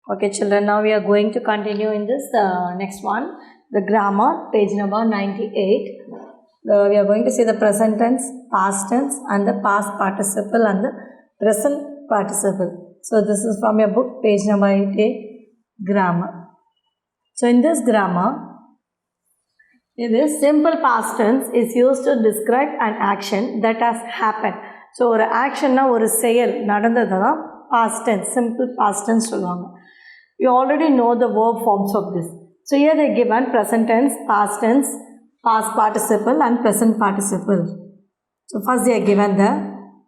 Okay, children, now we are going to continue in this next one, the grammar, page number 98. We are going to see the present tense, past tense, and the past participle and the present participle. So, this is from your book, page number 88, grammar. So, in this grammar, this simple past tense is used to describe an action that has happened. So, ஒரு ஆக்ஷன்னா ஒரு செயல் நடந்தது தான் past tense, simple past tense சொல்லுவாங்க. You already know the verb forms of this. So, here they given present tense, past participle and present participle. So, first they are given the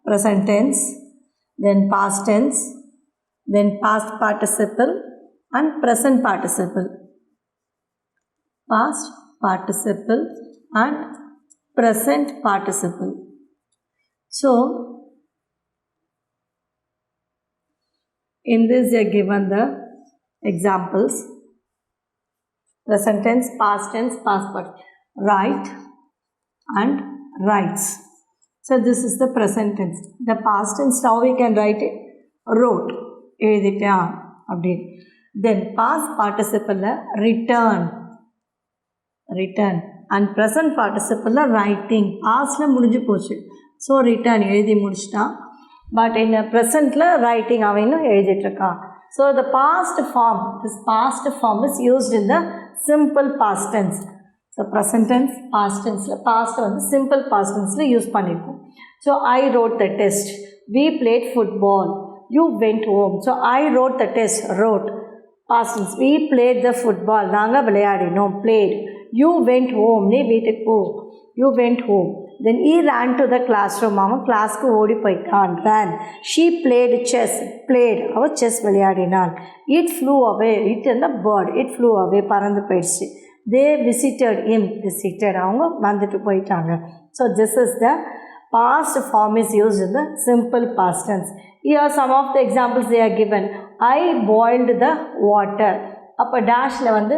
present tense, then past tense, then past participle and present participle. Past participle and present participle. So, in this they are given the examples: present tense, past tense, past participle. Write and writes. So, this is the present tense. The past tense, how we can write it? Wrote. Then past participle, return. And present participle writing. Past la mudinju pochu, so return எழுதி முடிச்சிட்டான். But in present la writing அவன் இன்னும் எழுதிட்டு இருக்கான். So the past form, this past form is used in the simple past tense. So present tense, past tense la past வந்து simple past tense la use பண்ணிருக்கோம். So I wrote the test, we played football, you went home. So I wrote the test, wrote. Past tense, we played the football, நாங்க விளையாடினோம், played. You went home, நீ வீட்டுக்கு போ, you went home. Then he ran to the classroom, அவன் கிளாஸ்க்கு ஓடி போயிட்டான், ran. She played chess, played, அவ chess விளையாடினாள். It flew away, it and the bird, it flew away, பறந்து போயிடுச்சு. They visited him, visited, அவங்க வந்துட்டு போயிட்டாங்க. So this is the past form is used in the simple past tense. Here some of the examples they are given. I boiled the water. அப்போ டேஷ்ல வந்து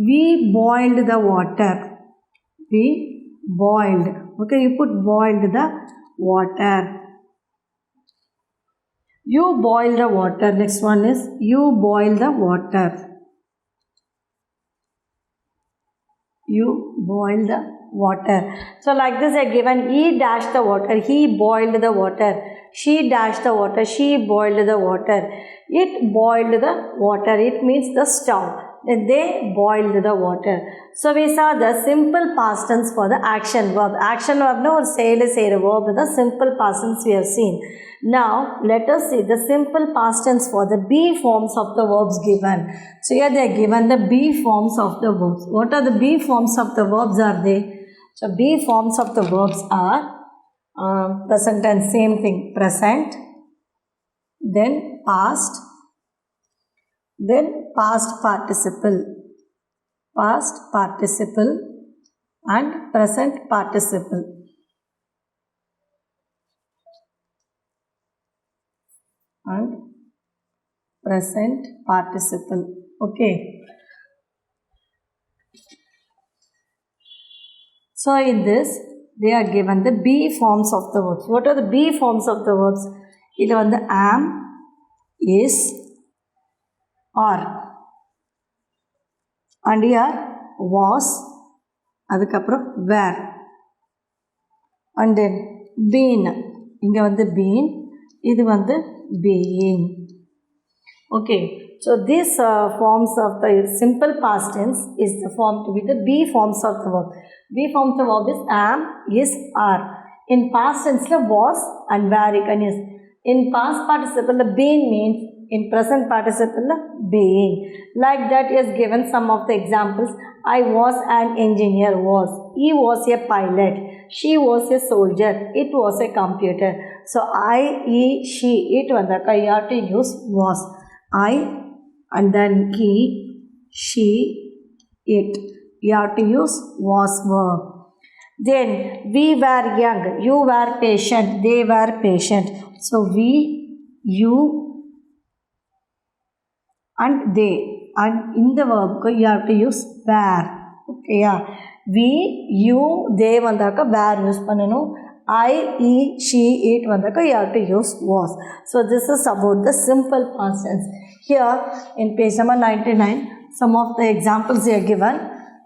we boiled the water. We boiled. Okay, you put boiled the water. You boil the water. Next one is you boil the water. You boil the water. So like this I given, he dashed the water, he boiled the water. She dashed the water, she boiled the water. It boiled the water, it means the stove. Then they boiled the water. So we saw the simple past tense for the action verb. Action verb no or say verb, the simple past tense we have seen. Now let us see the simple past tense for the be forms of the verbs given. So here they are given the be forms of the verbs. What are the be forms of the verbs are they? So be forms of the verbs are present tense, same thing, present, then past, then past participle and present participle. And present participle. Okay. So in this they are given the be forms of the verbs. What are the be forms of the verbs? It is the am, is, are. And here was, adukapra were. And then been. Inga vandu been, idu vandu being. Okay, so these forms of the simple past tense is the form to be the be forms of the verb. Be forms of the verb is am, is, are. In past tense was and were you can use. In past participle been means, in present participle being. Like that is given some of the examples. I was an engineer, was. He was a pilot. She was a soldier. It was a computer. So I, he, she, it vandaka you have to use was. I and then he, she, it. You have to use was verb. Then we were young, you were patient, they were patient. So we, you and they. And in the verb you have to use were. Okay, yeah. We, you, they vandaka were use pananum. I, he, she, it vandaka you have to use was. So this is about the simple past tense. Here in page number 99, some of the examples they are given.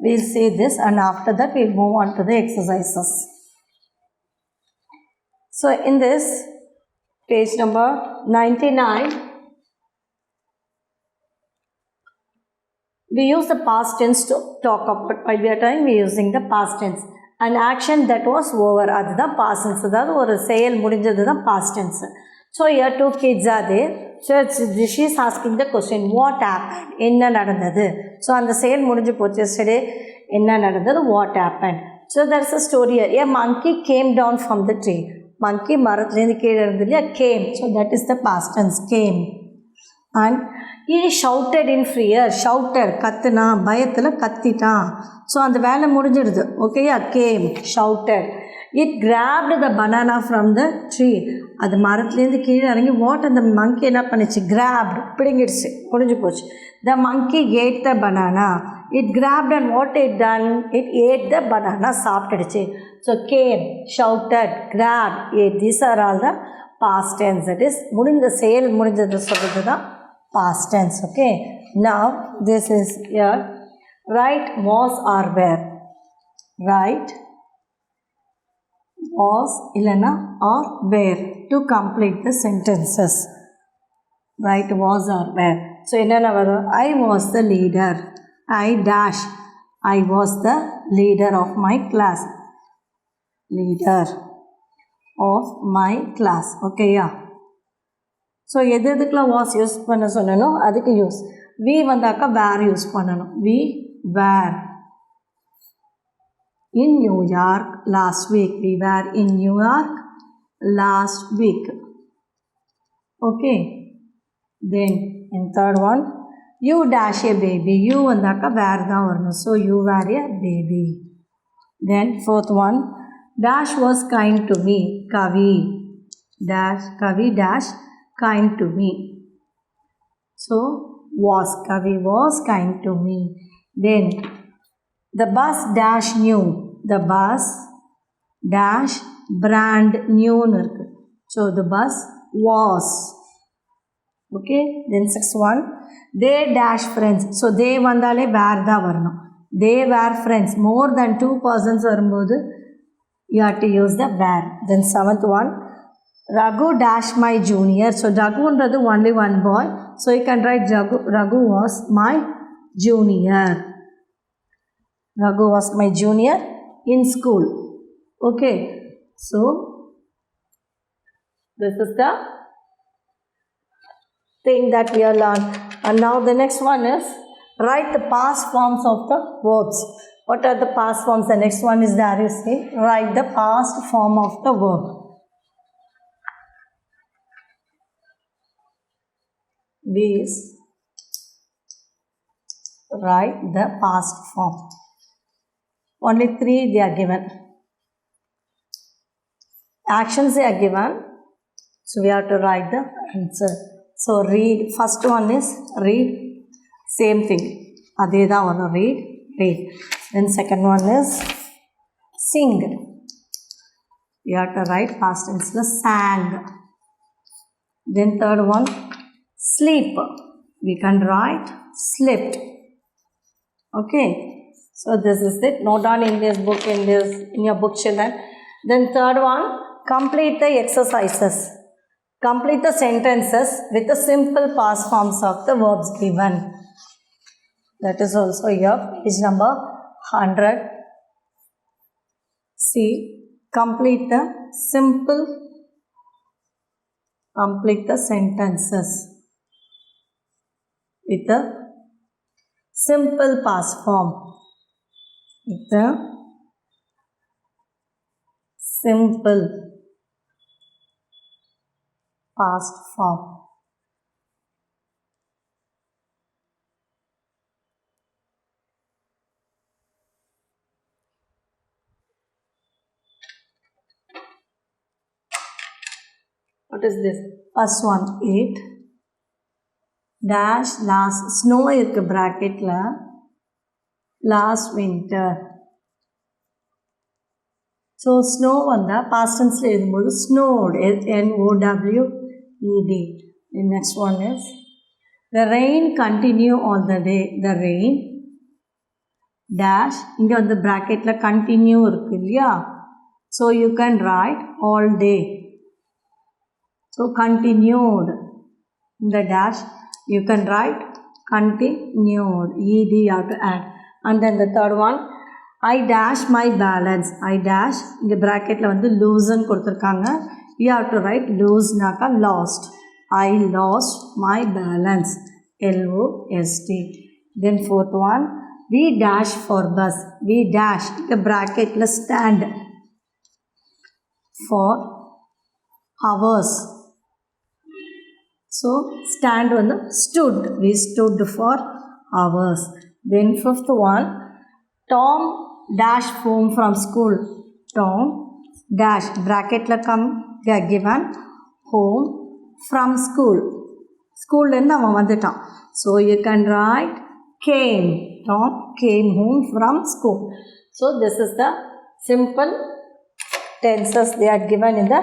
We'll see this and after that we'll move on to the exercises. So in this page number 99, we use the past tense to talk about. While we are trying, we are using the past tense. An action that was over, that's the past tense. That ஒரு செயல் முடிஞ்சது தான் past tense. So here two kids are there. So she is asking the question, what happened? என்ன நடந்தது? So அந்த செயல் முடிஞ்சு போச்சு. Yesterday என்ன நடந்தது? What happened? So there is a story here. A monkey came down from the tree. Monkey மரத்துலேருந்து கீழே இருந்தது இல்லையா? Came. So that is the past tense, came. And he shouted in fear. Shouted, கத்துனா, பயத்தில் கத்திட்டான். So அந்த வேலை முடிஞ்சிடுது. ஓகேயா? Game, shouted. It grabbed the banana from the tree. அது மரத்துலேருந்து கீழே இறங்கி வாட் அந்த மங்கி என்ன பண்ணிச்சு? grabbed, பிடுங்கிடுச்சு, முடிஞ்சு போச்சு. The monkey ate the banana. It grabbed and what it done? It ate the banana, சாப்பிட்டுடுச்சு. So came, shouted, grabbed, ate. These are all the past tense. That is, முடிந்த செயல் முடிஞ்சது சொல்கிறது தான் past tense. Okay, now this is here. Write was or were. Write was illana or were to complete the sentences. Write was or were. So என்னென்ன வரும்? I was the leader. I dash. I was the leader of my class. Leader of my class. Okay, yeah. So எது எதுக்கெலாம் was use பண்ண சொல்லணும் அதுக்கு use. We வந்தாக்கா were use பண்ணணும். We were in New York last week. We were in New York last week. Okay, then in third one you dash a baby. You வந்தாக்கா were தான் வரணும். So you were a baby. Then fourth one dash was kind to me. கவி dash, கவி dash kind to me. So was, Kavi was kind to me. Then the bus dash new. The bus dash brand new. So the bus was. Okay, then sixth one, they dash friends. So they vandale were da varno. They were friends. More than two persons varumbodhu you have to use the were. Then seventh one, Raghu dash my junior. So Raghu is only one boy. So you can write Raghu was my junior. Raghu was my junior in school. Okay. So this is the thing that we have learned. And now the next one is write the past forms of the verbs. What are the past forms? The next one is there. You see, write the past form of the verb. These write the past form. Only three they are given. Actions they are given. So we have to write the answer. So read. First one is read. Same thing. Adeda one read. Read. Then second one is sing. We have to write past tense. Sang. Then third one, sleep. We can write slept. Okay. So this is it. Note down in this book, in your book, children. Then third one, complete the exercises. Complete the sentences with the simple past forms of the verbs given. That is also here, page number 100. See, complete the sentences with the simple past form. With the simple past form. What is this? First one, 8. Dash last, snow irukku bracket la, last winter. So snow வந்தால் past டென்ஸில் எழுதும்போது snowed, snowed. Next one is the rain continue all the day. The rain dash, இங்கே வந்து ப்ராக்கெட்டில் continue இருக்கு இல்லையா, so you can write all day. So continued, இந்த dash you can write continued, ed you have to add. And then the third one, I dash my balance. I dash, இந்த ப்ராக்கெட்டில் வந்து லூஸ்ன்னு கொடுத்துருக்காங்க, you have to write looseனாக்கா lost. I lost my balance, LOST. Then fourth one, we dash for bus. We dash, இந்த ப்ராக்கெட்டில் stand for hours. So stand வந்து stood, we stood for hours. Then fifth one, Tom dash home from school. Tom dash, bracketல come, they are given home from school. ஸ்கூல்லேருந்து அவன் வந்துட்டான், so you can write came. Tom came home from school. So this is the simple tenses they are given in the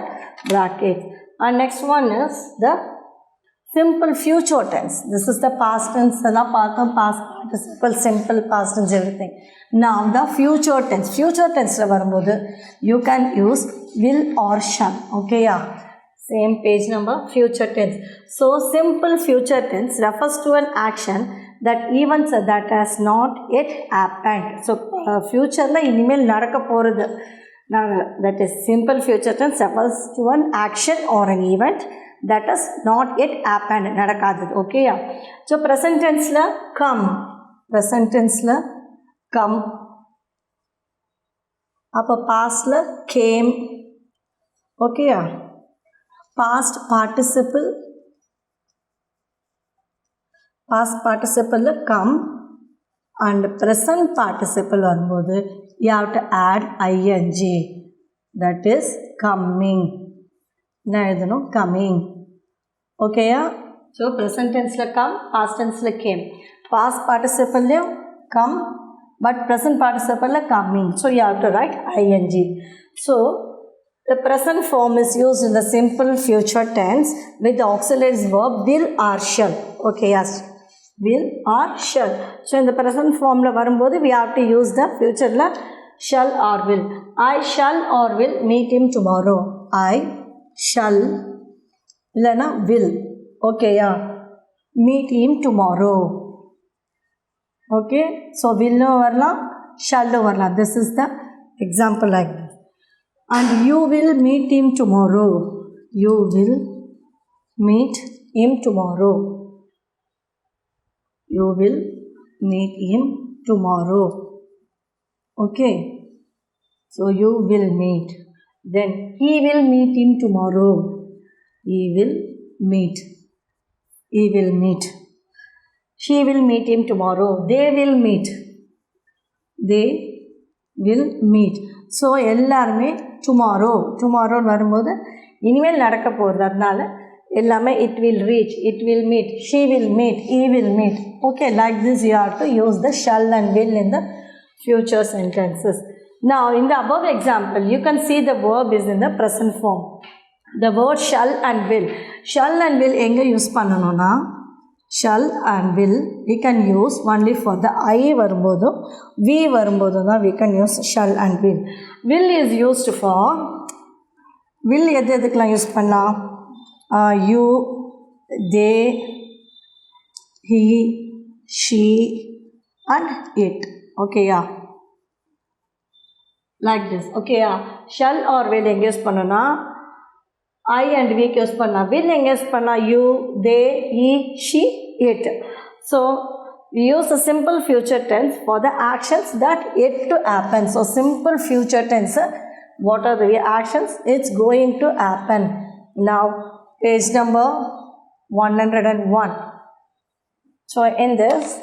bracket. And next one is the simple future tense. This is the past tense, past participle, simple past tense, everything. Now the future tense. Future tense varumbodhu you can use will or shall. Okay, yeah. Same page number, future tense. So simple future tense refers to an action that events that has not yet happened. So future la inimel nadakka poradhu. Now that is simple future tense refers to an action or an event that has not yet happened, நடக்காதது. ஓகேயா? So present டென்ஸில் come, present டென்ஸில் come, அப்போ பாஸ்டில் came. ஓகேயா? Past பார்ட்டிசிபிளில் come and present participle வரும்போது you have to add I N G, that is coming. என்ன எழுதணும்? கம்மிங். ஓகேயா? ஸோ ப்ரெசன்ட் டென்ஸில் கம், பாஸ்ட் டென்ஸில் கேம். பாஸ்ட் பார்ட்டிசிபிள்லையும் கம், பட் ப்ரெசன்ட் பார்ட்டிசிபிளில் coming. So you have to write I N G. So the present form is used in the simple future tense with the auxiliary verb will or shall. Okay, yes, will or shall. So in the present form la varumbodhu we have to use the future la shall or will. I shall or will meet him tomorrow. I shall illana will. Okay, yeah, meet him tomorrow. Okay, so will no varla, shall no varla. This is the example like this. And you will meet him tomorrow. You will meet him tomorrow. You will meet him tomorrow. Okay, so you will meet. Then he will meet him tomorrow. He will meet. He will meet. She will meet him tomorrow. They will meet. They will meet. So எல்லாருமே tomorrow, டுமாரோன்னு வரும்போது இனிமேல் நடக்க போகிறது, அதனால எல்லாமே it will reach, it will meet, she will meet, he will meet. Okay, like this you have to use the shall and will in the future sentences. Now in the above example you can see the verb is in the present form. The word shall and will. Shall and will எங்கே use பண்ணணும்னா, shall and will we can use only for the I வரும்போதும் we வரும்போதும் தான் we can use shall and will. Will is used for, will எதுக்கெல்லாம் use பண்ணலாம்? You, they, he, she and it. Okay, yeah, like this. Okay, yeah, shall or will எங்கே use பண்ணோன்னா I and we use பண்ணலாம். will எங்கே use பண்ணலாம்? you, they, he, she, it. So we use a simple future tense for the actions that yet to happen. So simple future tense, what are the actions? It's going to happen. Now page number 101. So in this,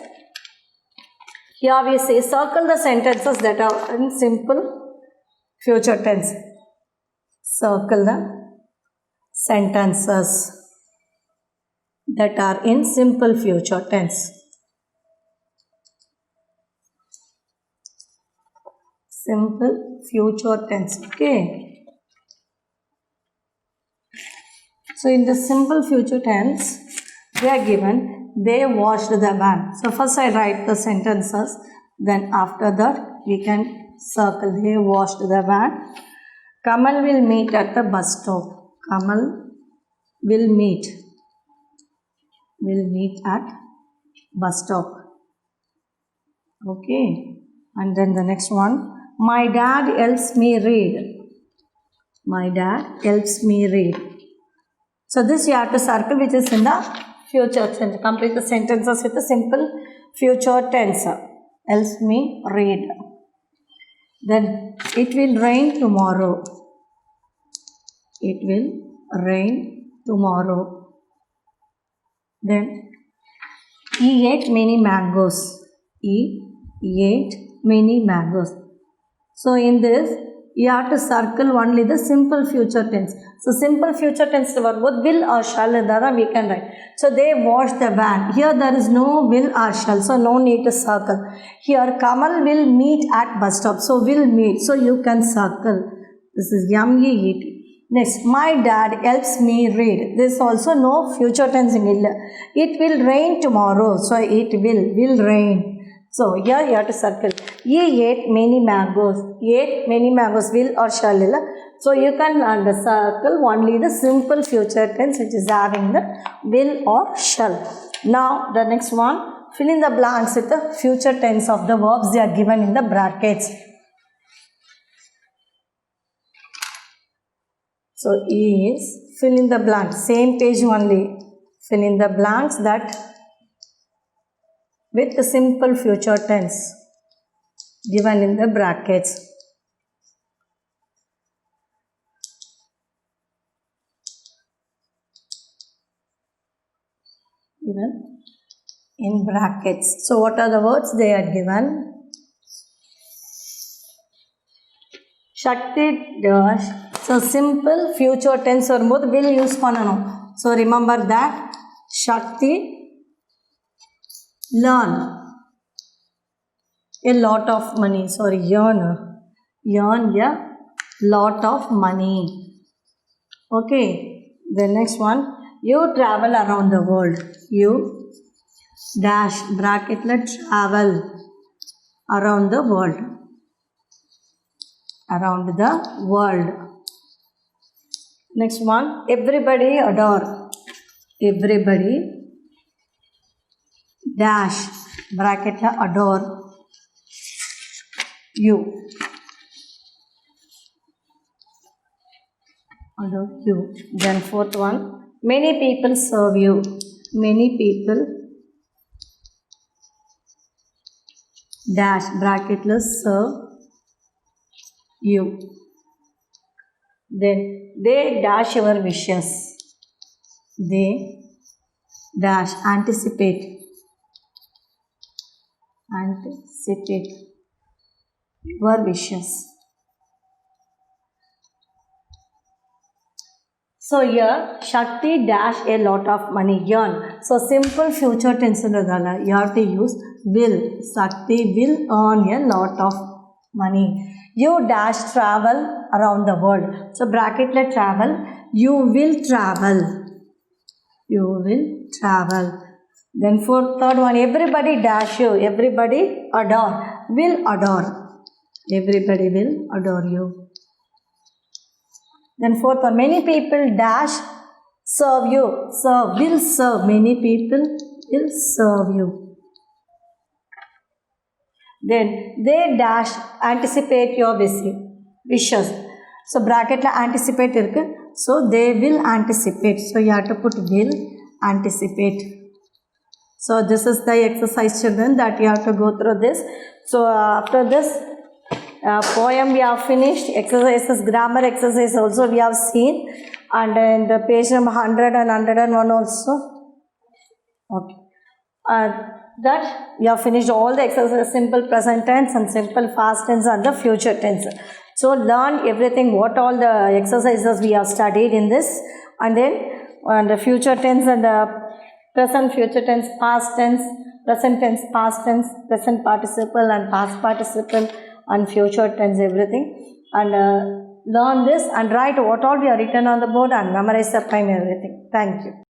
here we say circle the sentences that are in simple future tense. Circle the sentences that are in simple future tense. Simple future tense. Okay. So in the simple future tense, they are given, they washed the van. So first I write the sentences, then after that we can circle, they washed the van. Kamal will meet at the bus stop. Kamal will meet at bus stop. Okay. And then the next one, my dad helps me read. My dad helps me read. So this you have to circle, which is in the future tense. Complete the sentences with a simple future tense. Helps me read. Then it will rain tomorrow. It will rain tomorrow. Then he ate many mangoes. He ate many mangoes. So in this, you have to circle only the simple future tense. So simple future tense word both will or shall we can write. So they washed the van. Here there is no will or shall, so no need to circle. Here Kamal will meet at bus stop. So will meet. So you can circle. This is M-E-E-T. Next, my dad helps me read. This also no future tense in it. It will rain tomorrow. So it will rain. So here you have to circle. He ate many mangoes. He ate many mangoes. Will or shall. So you can circle only the simple future tense which is having the will or shall. Now the next one, fill in the blanks with the future tense of the verbs they are given in the brackets. So is fill in the blanks. Same page only. Fill in the blanks that with the simple future tense given in the brackets. Given in brackets. So what are the words they are given? Shakti dash. So simple future tense or both will use panano. So remember that Shakti learn a lot of money. Sorry, earn a lot of money. Okay. The next one, you travel around the world. You dash bracket let travel around the world. Around the world. Next one, everybody adore. Everybody dash bracket adore you. Adore you. Then fourth one, many people serve you. Many people dash bracketless serve you. Then they dash your wishes. They dash anticipate your wishes. So here Shakti dash a lot of money. Earn. So simple future tense you have to use will. Shakti will earn a lot of money. You dash travel around the world. So bracket let travel. You will travel. You will travel. Then third one, everybody dash you. Everybody adore. Will adore. Everybody will adore you. Then fourth one, many people dash serve you. Serve, will serve. Many people will serve you. Then they dash anticipate your wishes. So bracket la anticipate irukku. So they will anticipate. So you have to put will anticipate. So this is the exercise, children, that you have to go through this. So after this poem we have finished. Exercises, grammar exercise also we have seen. And in the page number 100 and 101 also. Okay. That we have finished all the exercises, simple present tense and simple past tense and the future tense. So learn everything, what all the exercises we have studied in this, and then the future tense and the present future tense, past tense, present tense, past tense, present participle and past participle and future tense, everything. and learn this and write what all we are written on the board and memorize the point and everything. Thank you.